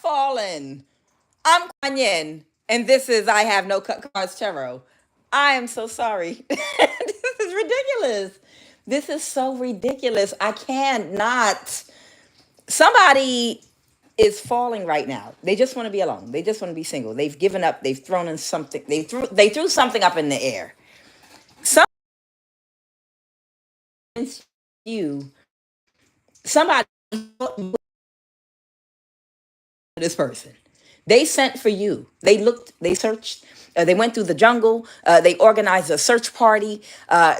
fallen. I'm Kwanyin, and this is I Have No Cut Cards Tarot. I am so sorry. This is ridiculous. This is so ridiculous. I can't not. Somebody is falling right now. They just want to be alone. They just want to be single. They've given up. They've thrown in something. They threw something up in the air. Some you somebody this person. They sent for you. They looked, they searched, they went through the jungle, they organized a search party,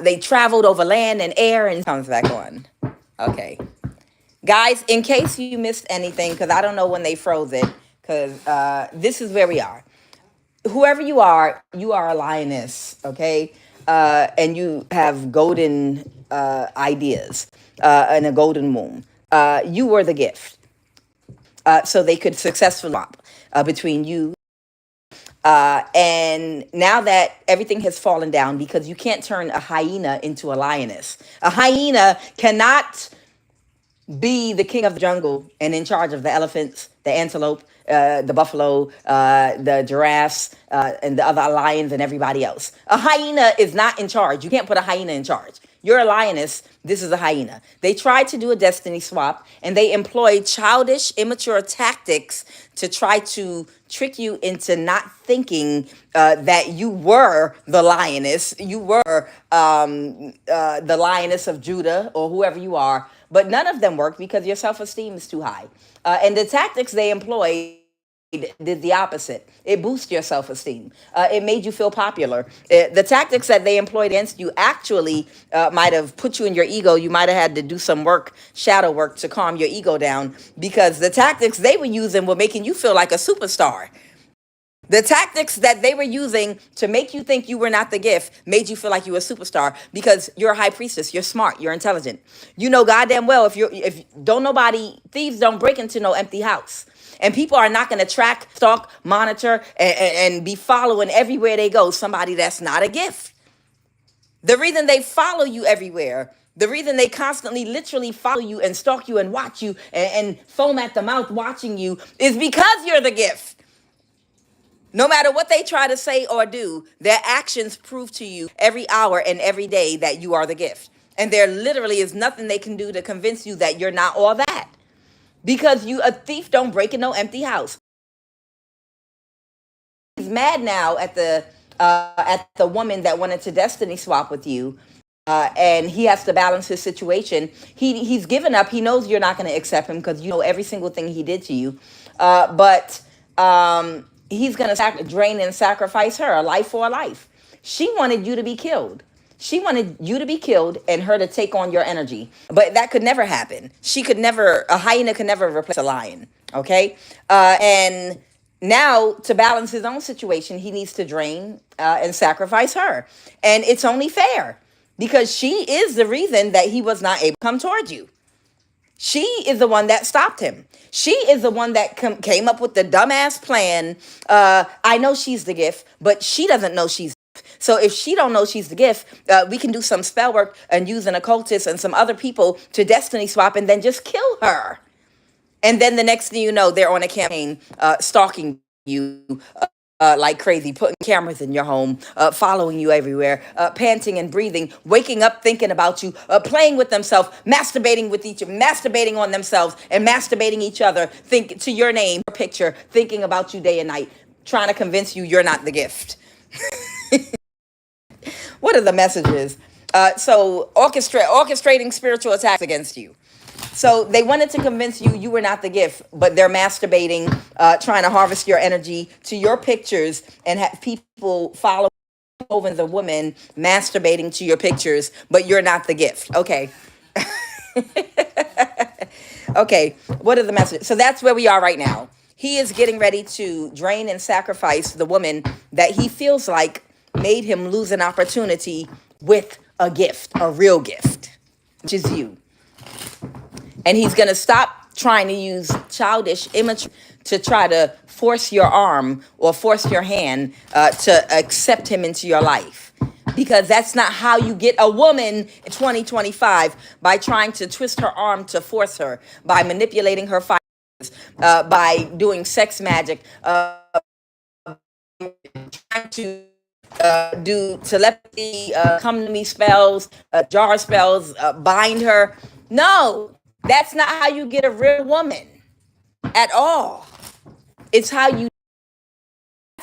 they traveled over land and air and comes back on. Okay. Guys, in case you missed anything, because I don't know when they froze it, because this is where we are. Whoever you are a lioness, okay? And you have golden ideas and a golden womb. You were the gift. So they could successfully swap between you. And now that everything has fallen down, because you can't turn a hyena into a lioness. A hyena cannot be the king of the jungle and in charge of the elephants, the antelope, the buffalo, the giraffes, and the other lions and everybody else. A hyena is not in charge. You can't put a hyena in charge. You're a lioness. This is a hyena. They tried to do a destiny swap, and they employed childish, immature tactics to try to trick you into not thinking that you were the lioness. You were the lioness of Judah or whoever you are. But none of them work because your self-esteem is too high. And the tactics they employed did the opposite. It boosted your self-esteem. It made you feel popular. The tactics that they employed against you actually might have put you in your ego. You might have had to do some work, shadow work, to calm your ego down, because the tactics they were using were making you feel like a superstar. The tactics that they were using to make you think you were not the gift made you feel like you were a superstar, because you're a high priestess. You're smart. You're intelligent. You know goddamn well if don't nobody, thieves don't break into no empty house. And people are not going to track, stalk, monitor, and be following everywhere they go somebody that's not a gift. The reason they follow you everywhere, the reason they constantly literally follow you and stalk you and watch you and foam at the mouth watching you, is because you're the gift. No matter what they try to say or do, their actions prove to you every hour and every day that you are the gift. And there literally is nothing they can do to convince you that you're not all that. Because a thief don't break in no empty house. He's mad now at the woman that wanted to destiny swap with you. And he has to balance his situation. He's given up. He knows you're not going to accept him because you know every single thing he did to you. But he's going to drain and sacrifice her, a life for a life. She wanted you to be killed. She wanted you to be killed and her to take on your energy. But that could never happen. A hyena could never replace a lion. Okay? And now, to balance his own situation, he needs to drain and sacrifice her. And it's only fair, because she is the reason that he was not able to come towards you. She is the one that stopped him. She is the one that came up with the dumbass plan. I know she's the gift, but she doesn't know she's the gift. So if she don't know she's the gift, we can do some spell work and use an occultist and some other people to destiny swap and then just kill her. And then the next thing you know, they're on a campaign stalking you like crazy, putting cameras in your home, following you everywhere, panting and breathing, waking up thinking about you, playing with themselves, masturbating on themselves and masturbating each other, think to your name, your picture, thinking about you day and night, trying to convince you you're not the gift. What are the messages? So orchestrating spiritual attacks against you. So they wanted to convince you were not the gift, but they're masturbating, trying to harvest your energy to your pictures and have people follow over the woman masturbating to your pictures, but you're not the gift. Okay. Okay. What are the messages? So that's where we are right now. He is getting ready to drain and sacrifice the woman that he feels like made him lose an opportunity with a gift, a real gift, which is you. And he's going to stop trying to use childish image to try to force your arm or force your hand to accept him into your life. Because that's not how you get a woman in 2025, by trying to twist her arm to force her, by manipulating her by doing sex magic, trying to do telepathy, come to me spells, jar spells, bind her. No, that's not how you get a real woman at all. It's how you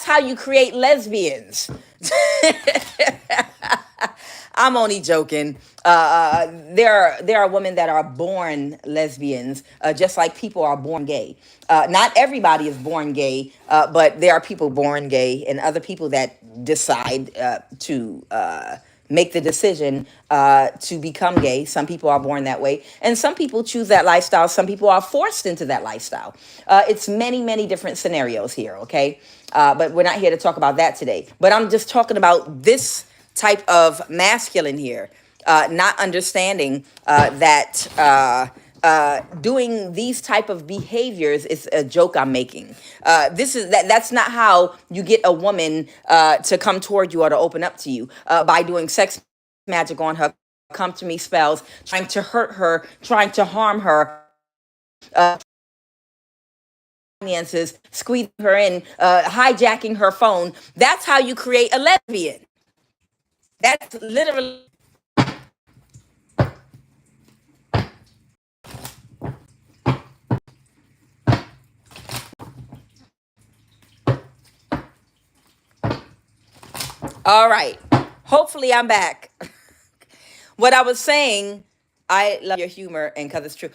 That's how you create lesbians. I'm only joking. There are women that are born lesbians, just like people are born gay. Not everybody is born gay, but there are people born gay, and other people that decide to make the decision to become gay. Some people are born that way, and some people choose that lifestyle. Some people are forced into that lifestyle. It's many, many different scenarios here. Okay, but we're not here to talk about that today. But I'm just talking about this type of masculine here, not understanding that doing these type of behaviors is a joke I'm making. That's not how you get a woman to come toward you or to open up to you, by doing sex magic on her, come to me spells, trying to hurt her, trying to harm her, finances, squeezing her in, hijacking her phone. That's how you create a lesbian. That's literally. All right. Hopefully I'm back. What I was saying, I love your humor, and because it's true.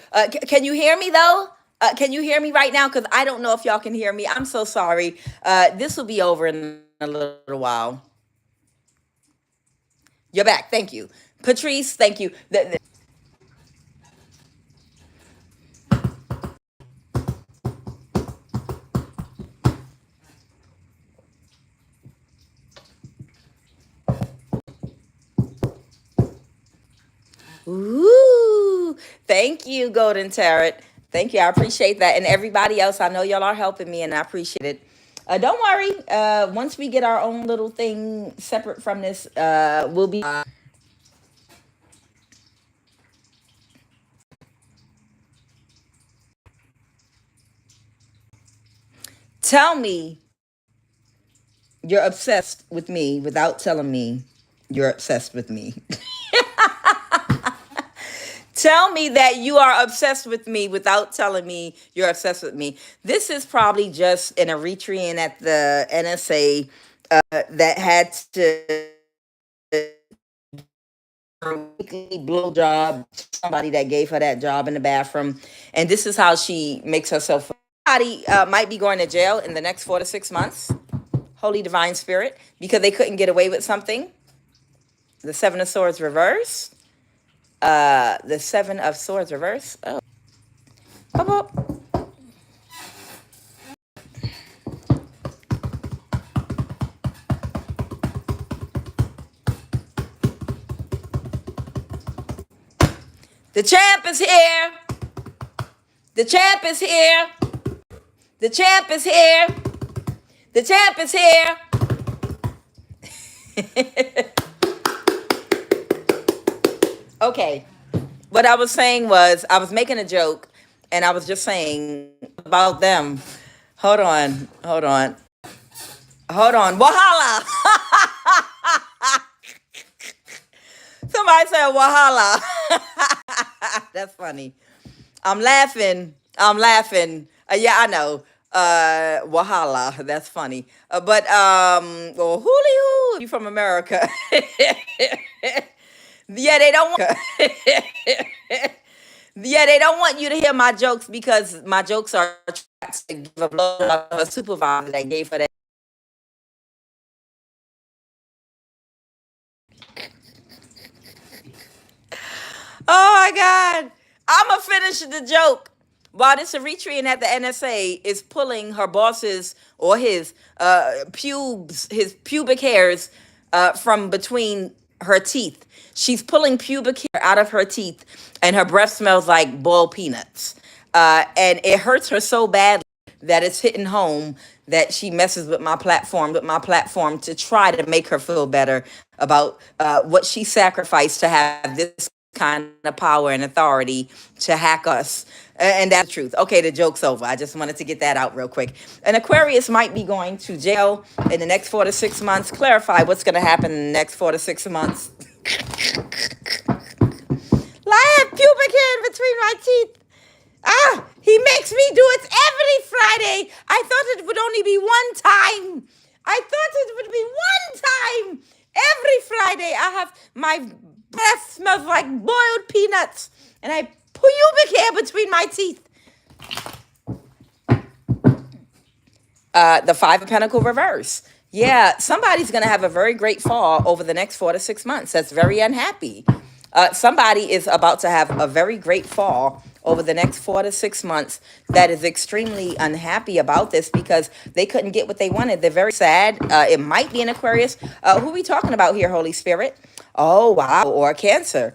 Can you hear me though? Can you hear me right now? Because I don't know if y'all can hear me. I'm so sorry. This will be over in a little while. You're back. Thank you. Patrice, thank you. Ooh, thank you, Golden Tarot. Thank you. I appreciate that. And everybody else, I know y'all are helping me, and I appreciate it. Don't worry. Once we get our own little thing separate from this, we'll be. Tell me you're obsessed with me without telling me you're obsessed with me. Tell me that you are obsessed with me without telling me you're obsessed with me. This is probably just an Eritrean at the NSA that had to weekly blow job, somebody that gave her that job in the bathroom, and this is how she makes herself. Somebody might be going to jail in the next 4 to 6 months. Holy Divine Spirit, because they couldn't get away with something. The Seven of Swords reverse. The Seven of Swords reverse. Oh. Pop up. The champ is here. The champ is here. The champ is here. The champ is here. Okay. What I was saying was, I was making a joke, and I was just saying about them. Hold on. Hold on. Hold on. Wahala. Somebody said Wahala. That's funny. I'm laughing. I'm laughing. Yeah, I know. Wahala. That's funny. But well, hoo, you from America? Yeah, they don't want. Yeah, they don't want you to hear my jokes, because my jokes are to give a blow to a supervisor that gave her that. Oh my God. I'ma finish the joke. While this Eritrean at the NSA is pulling her boss's, or his his pubic hairs from between her teeth. She's pulling pubic hair out of her teeth, and her breath smells like boiled peanuts. And it hurts her so badly that it's hitting home, that she messes with my platform to try to make her feel better about what she sacrificed to have this kind of power and authority to hack us And that's the truth. Okay, the joke's over. I just wanted to get that out real quick. An Aquarius might be going to jail in the next 4 to 6 months. Clarify what's going to happen in the next 4 to 6 months. I have pubic hair in between my teeth. Ah, he makes me do it every Friday. I thought it would only be one time. I thought it would be one time. Every Friday, I have my breath smells like boiled peanuts, and I pubic hair between my teeth. The Five of Pentacles reverse. Yeah, somebody's going to have a very great fall over the next 4 to 6 months. That's very unhappy. Somebody is about to have a very great fall over the next 4 to 6 months that is extremely unhappy about this because they couldn't get what they wanted. They're very sad. It might be an Aquarius. Who are we talking about here, Holy Spirit? Oh, wow. Or a Cancer.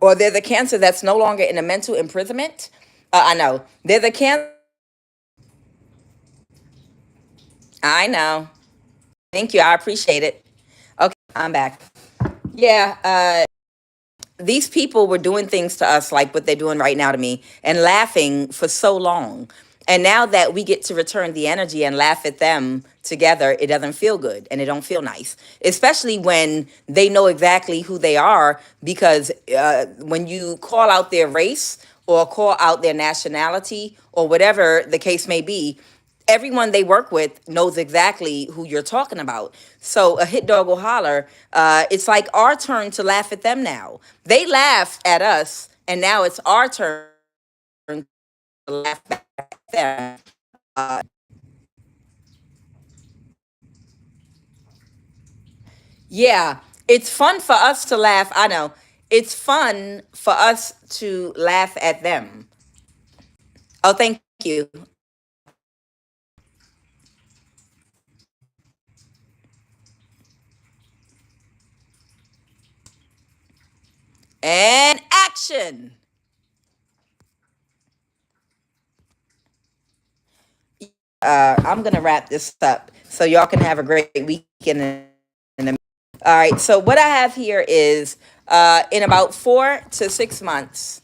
Or they're the Cancer that's no longer in a mental imprisonment. I know. They're the Cancer. I know. Thank you. I appreciate it. Okay, I'm back. Yeah, these people were doing things to us like what they're doing right now to me and laughing for so long. And now that we get to return the energy and laugh at them together, it doesn't feel good and it don't feel nice, especially when they know exactly who they are. Because when you call out their race or call out their nationality or whatever the case may be, everyone they work with knows exactly who you're talking about. So a hit dog will holler. It's like our turn to laugh at them now. They laughed at us, and now it's our turn to laugh back at them. Uh, yeah, it's fun for us to laugh. I know. It's fun for us to laugh at them. Oh, thank you. And action. I'm gonna wrap this up so y'all can have a great weekend. All right. So what I have here is in about 4 to 6 months.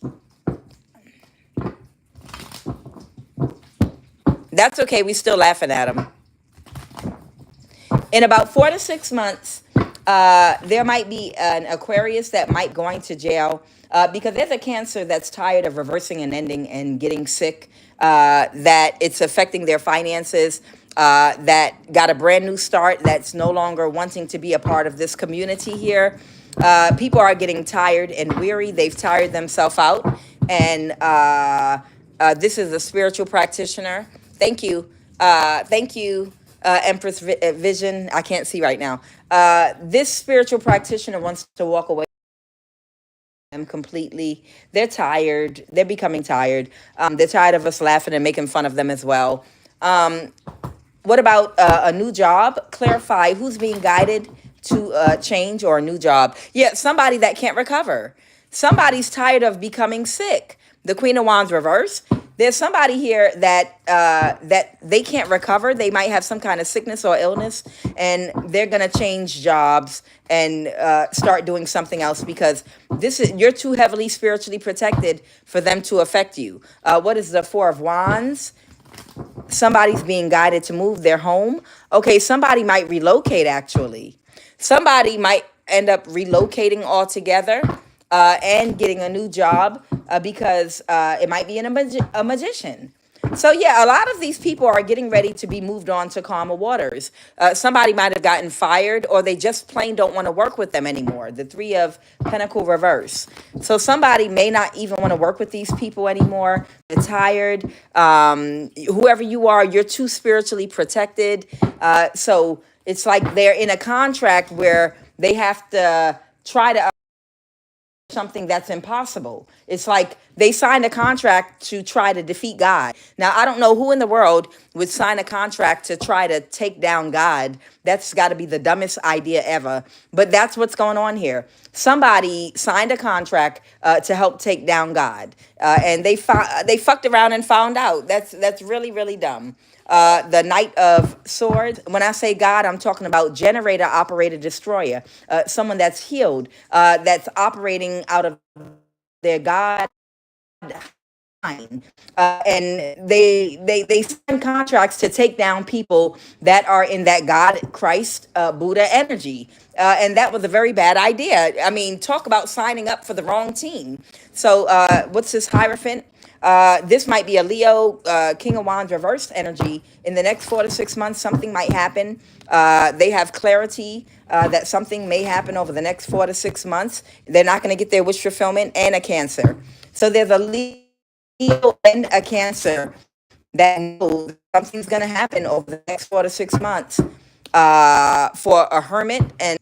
That's okay. We still laughing at them. In about 4 to 6 months, there might be an Aquarius that might going to jail because there's a Cancer that's tired of reversing and ending and getting sick. That it's affecting their finances. That got a brand new start. That's no longer wanting to be a part of this community here. People are getting tired and weary. They've tired themselves out, and this is a spiritual practitioner. Thank you. Thank you, Empress Vision. I can't see right now. This spiritual practitioner wants to walk away them completely. They're tired. They're becoming tired. They're tired of us laughing and making fun of them as well. Um, what about a new job? Clarify who's being guided to change or a new job. Yeah, somebody that can't recover. Somebody's tired of becoming sick. The Queen of Wands reverse. There's somebody here that that they can't recover. They might have some kind of sickness or illness, and they're gonna change jobs and start doing something else because this is you're too heavily spiritually protected for them to affect you. What is the Four of Wands? Somebody's being guided to move their home. Okay, somebody might relocate actually. Somebody might end up relocating altogether and getting a new job because it might be a magician. So yeah, a lot of these people are getting ready to be moved on to calmer waters. Somebody might have gotten fired, or they just plain don't want to work with them anymore. The Three of Pentacle reverse. So somebody may not even want to work with these people anymore. They're tired. Whoever you are, you're too spiritually protected. So it's like they're in a contract where they have to try to something that's impossible. It's like they signed a contract to try to defeat God. Now, I don't know who in the world would sign a contract to try to take down God. That's got to be the dumbest idea ever. But that's what's going on here. Somebody signed a contract to help take down God, and they fucked around and found out. That's really really dumb. The Knight of Swords. When I say God, I'm talking about generator, operator, destroyer. Someone that's healed, that's operating out of their God and they sign contracts to take down people that are in that God, Christ, Buddha energy. And that was a very bad idea. I mean, talk about signing up for the wrong team. So, what's this Hierophant? This might be a Leo, King of Wands reversed energy. In the next 4 to 6 months, something might happen. They have clarity that something may happen over the next 4 to 6 months. They're not going to get their wish fulfillment, and a Cancer. So there's a Leo and a Cancer that knows something's going to happen over the next 4 to 6 months for a Hermit. And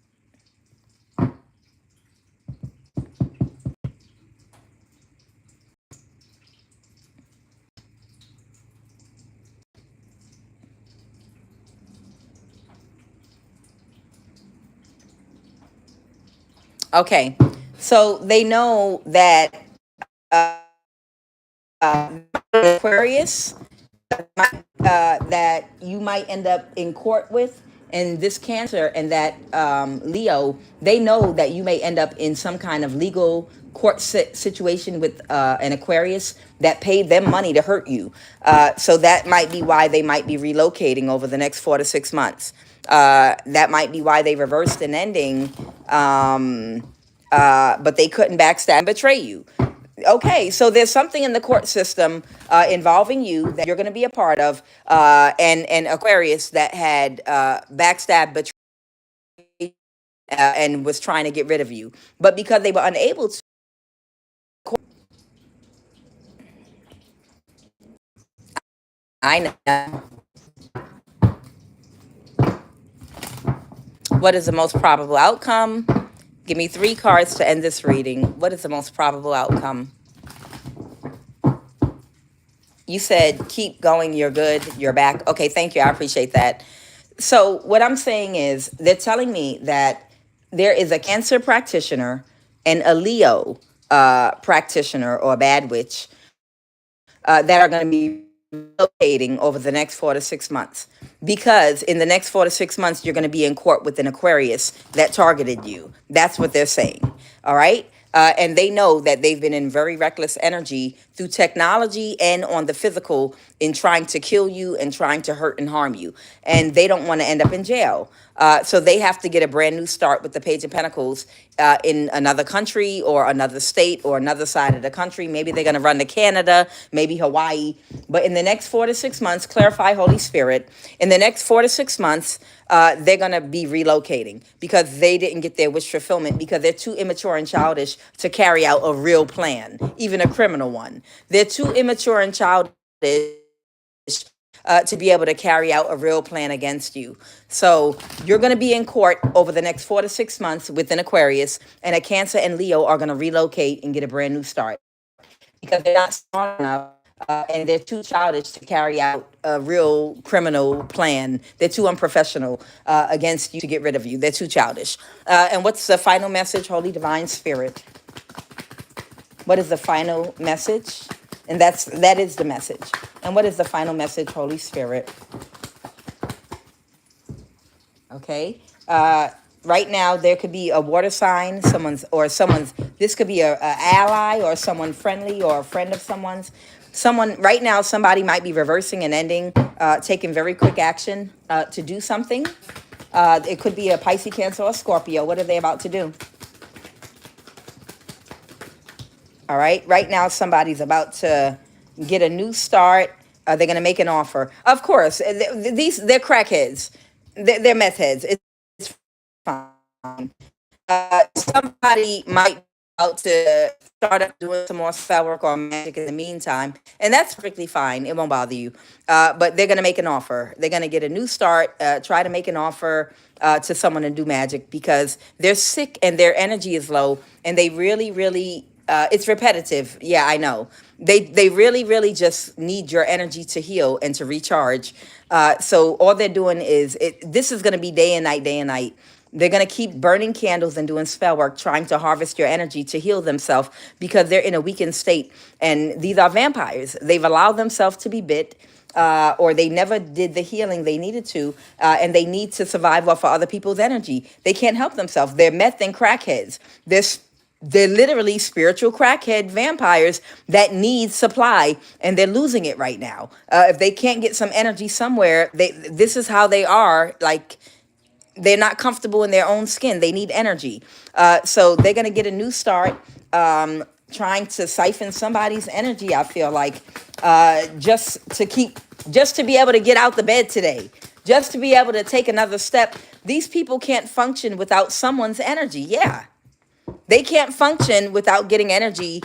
okay, so they know that uh, Aquarius that you might end up in court with, and this Cancer and that Leo, they know that you may end up in some kind of legal court situation with an Aquarius that paid them money to hurt you. So that might be why they might be relocating over the next 4 to 6 months. That might be why they reversed an ending, but they couldn't backstab and betray you. Okay, so there's something in the court system involving you that you're going to be a part of, and Aquarius that had backstab, betrayed, and was trying to get rid of you, but because they were unable to. I know. What is the most probable outcome? Give me 3 cards to end this reading. What is the most probable outcome? You said keep going, you're good, you're back. Okay, thank you. I appreciate that. So, what I'm saying is, they're telling me that there is a Cancer practitioner and a Leo practitioner or a bad witch that are going to be relocating over the next 4 to 6 months. Because in the next 4 to 6 months, you're going to be in court with an Aquarius that targeted you. That's what they're saying. All right. And they know that they've been in very reckless energy through technology and on the physical in trying to kill you and trying to hurt and harm you. And they don't want to end up in jail. So they have to get a brand new start with the Page of Pentacles in another country or another state or another side of the country. Maybe they're going to run to Canada, maybe Hawaii. But in the next 4 to 6 months, clarify, Holy Spirit, in the next 4 to 6 months, they're going to be relocating because they didn't get their wish fulfillment because they're too immature and childish to carry out a real plan, even a criminal one. They're too immature and childish to be able to carry out a real plan against you. So you're going to be in court over the next 4 to 6 months with an Aquarius, and a Cancer and Leo are going to relocate and get a brand new start because they're not smart enough. And they're too childish to carry out a real criminal plan. They're too unprofessional against you to get rid of you. They're too childish. And what's the final message, Holy Divine Spirit? What is the final message? And that is the message. And what is the final message, Holy Spirit? Okay. Right now, there could be a water sign, this could be a ally or someone friendly or a friend of someone's. Right now, somebody might be reversing an ending, taking very quick action to do something. It could be a Pisces, Cancer, or Scorpio. What are they about to do? All right. Right now, somebody's about to get a new start. They're going to make an offer. Of course, they're crackheads. They're meth heads. It's fine. Somebody might be out to start up doing some more spell work or magic in the meantime, and that's perfectly fine. It won't bother you. But they're going to make an offer. They're going to get a new start, try to make an offer to someone to do magic because they're sick and their energy is low, and they really, really, it's repetitive. Yeah, I know. They really, really just need your energy to heal and to recharge. So all they're doing is, this is going to be day and night, day and night. They're going to keep burning candles and doing spell work, trying to harvest your energy to heal themselves because they're in a weakened state. And these are vampires. They've allowed themselves to be bit, or they never did the healing they needed to, and they need to survive off of other people's energy. They can't help themselves. They're meth and crackheads. They're literally spiritual crackhead vampires that need supply, and they're losing it right now. If they can't get some energy somewhere, this is how they are. Like, they're not comfortable in their own skin. They need energy. So they're gonna get a new start, trying to siphon somebody's energy. I feel like, just to be able to get out the bed today, just to be able to take another step. These people can't function without someone's energy. Yeah, they can't function without getting energy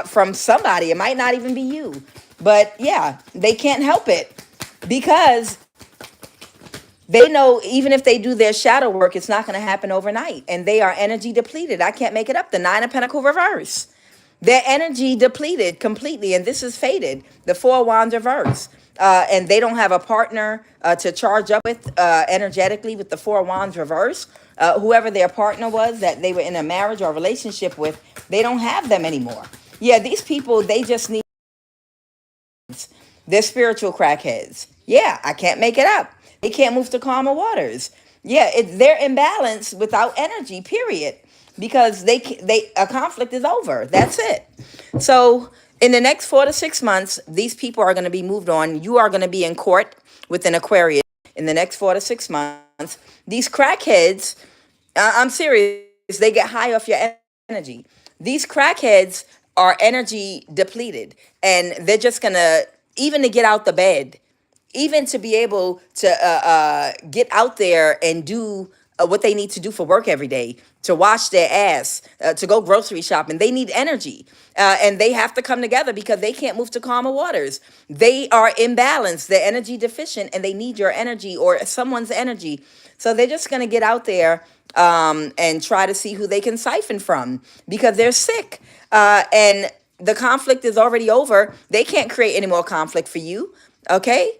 from somebody. It might not even be you, but yeah, they can't help it because they know even if they do their shadow work, it's not going to happen overnight. And they are energy depleted. I can't make it up. The Nine of Pentacles reverse. Their energy depleted completely. And this is faded. The Four of Wands reverse. And they don't have a partner to charge up with energetically with the Four of Wands reverse. Whoever their partner was that they were in a marriage or relationship with, they don't have them anymore. Yeah, these people, they just need, they're spiritual crackheads. Yeah, I can't make it up. They can't move to calmer waters. Yeah, they're imbalanced without energy, period. Because a conflict is over. That's it. So in the next 4 to 6 months, these people are going to be moved on. You are going to be in court with an Aquarius in the next 4 to 6 months. These crackheads, I'm serious, they get high off your energy. These crackheads are energy depleted, and they're just going to, even to get out the bed, even to be able to get out there and do what they need to do for work every day, to wash their ass, to go grocery shopping. They need energy, and they have to come together because they can't move to calmer waters. They are imbalanced. They're energy deficient, and they need your energy or someone's energy. So they're just going to get out there and try to see who they can siphon from because they're sick. And the conflict is already over. They can't create any more conflict for you. Okay?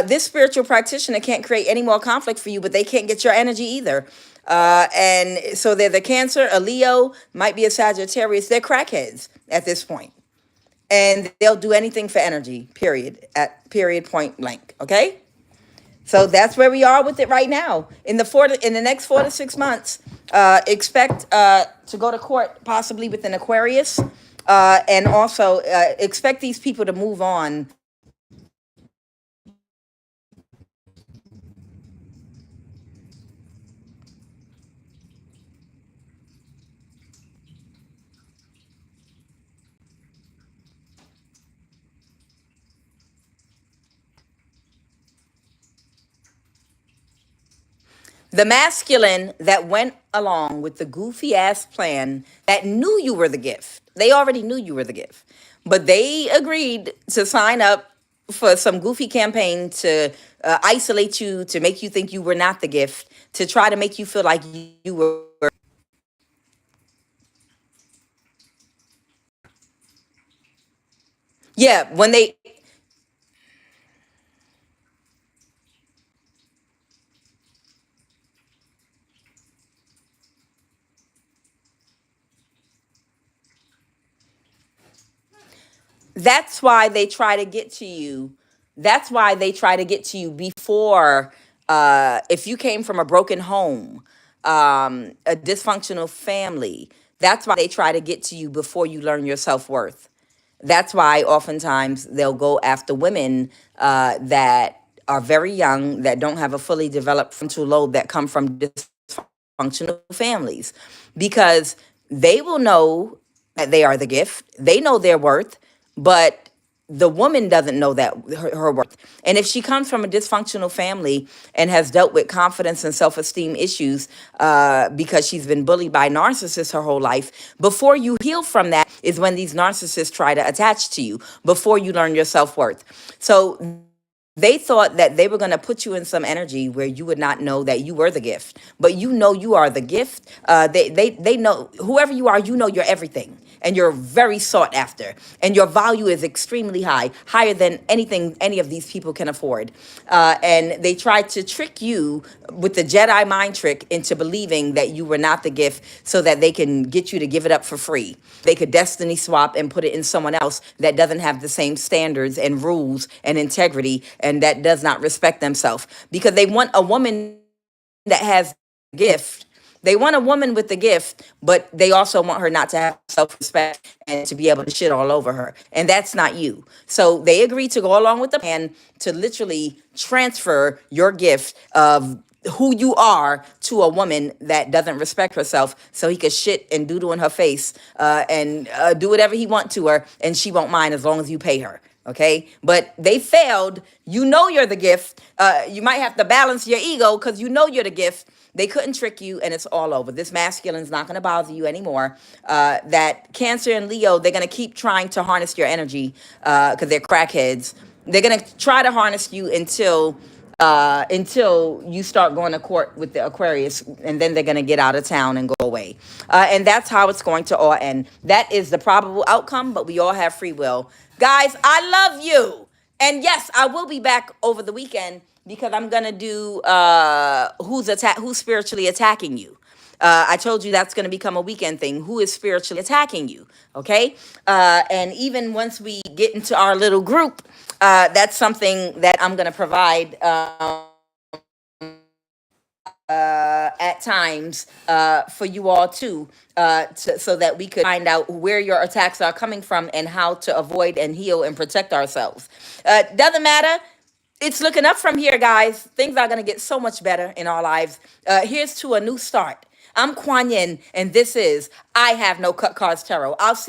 This spiritual practitioner can't create any more conflict for you, but they can't get your energy either. And so they're the Cancer, a Leo, might be a Sagittarius. They're crackheads at this point. And they'll do anything for energy, period, at period point blank. Okay? So that's where we are with it right now. In the next 4 to 6 months, expect to go to court, possibly with an Aquarius, and also expect these people to move on. The masculine that went along with the goofy ass plan that knew you were the gift. They already knew you were the gift. But they agreed to sign up for some goofy campaign to isolate you, to make you think you were not the gift, to try to make you feel like you were. Yeah, when they, that's why they try to get to you. That's why they try to get to you before, if you came from a broken home, a dysfunctional family, that's why they try to get to you before you learn your self-worth. That's why oftentimes they'll go after women that are very young, that don't have a fully developed frontal lobe, that come from dysfunctional families, because they will know that they are the gift. They know their worth, but the woman doesn't know that her worth. And if she comes from a dysfunctional family and has dealt with confidence and self-esteem issues because she's been bullied by narcissists her whole life, before you heal from that is when these narcissists try to attach to you, before you learn your self-worth. So they thought that they were going to put you in some energy where you would not know that you were the gift, but you know you are the gift. They know whoever you are, you know you're everything, and you're very sought after, and your value is extremely high, higher than anything any of these people can afford. And they tried to trick you with the Jedi mind trick into believing that you were not the gift, so that they can get you to give it up for free. They could destiny swap and put it in someone else that doesn't have the same standards and rules and integrity, and that does not respect themselves, because they want a woman that has a gift. They want a woman with the gift, but they also want her not to have self-respect and to be able to shit all over her. And that's not you. So they agreed to go along with the plan to literally transfer your gift of who you are to a woman that doesn't respect herself, so he could shit and doodle in her face, and do whatever he want to her, and she won't mind as long as you pay her. Okay, but they failed. You know you're the gift. You might have to balance your ego because you know you're the gift. They couldn't trick you, and it's all over. This masculine's not going to bother you anymore. That Cancer and Leo, they're going to keep trying to harness your energy because they're crackheads. They're going to try to harness you until you start going to court with the Aquarius, and then they're going to get out of town and go away. And that's how it's going to all end. That is the probable outcome, but we all have free will. Guys, I love you. And yes, I will be back over the weekend because I'm going to do who's spiritually attacking you. I told you that's going to become a weekend thing. Who is spiritually attacking you? Okay. And even once we get into our little group, that's something that I'm going to provide at times for you all too, so that we could find out where your attacks are coming from and how to avoid and heal and protect ourselves. Doesn't matter. It's looking up from here, guys. Things are going to get so much better in our lives. Here's to a new start. I'm Kuan Yin, and this is I Have No Cut Cards Tarot. I'll see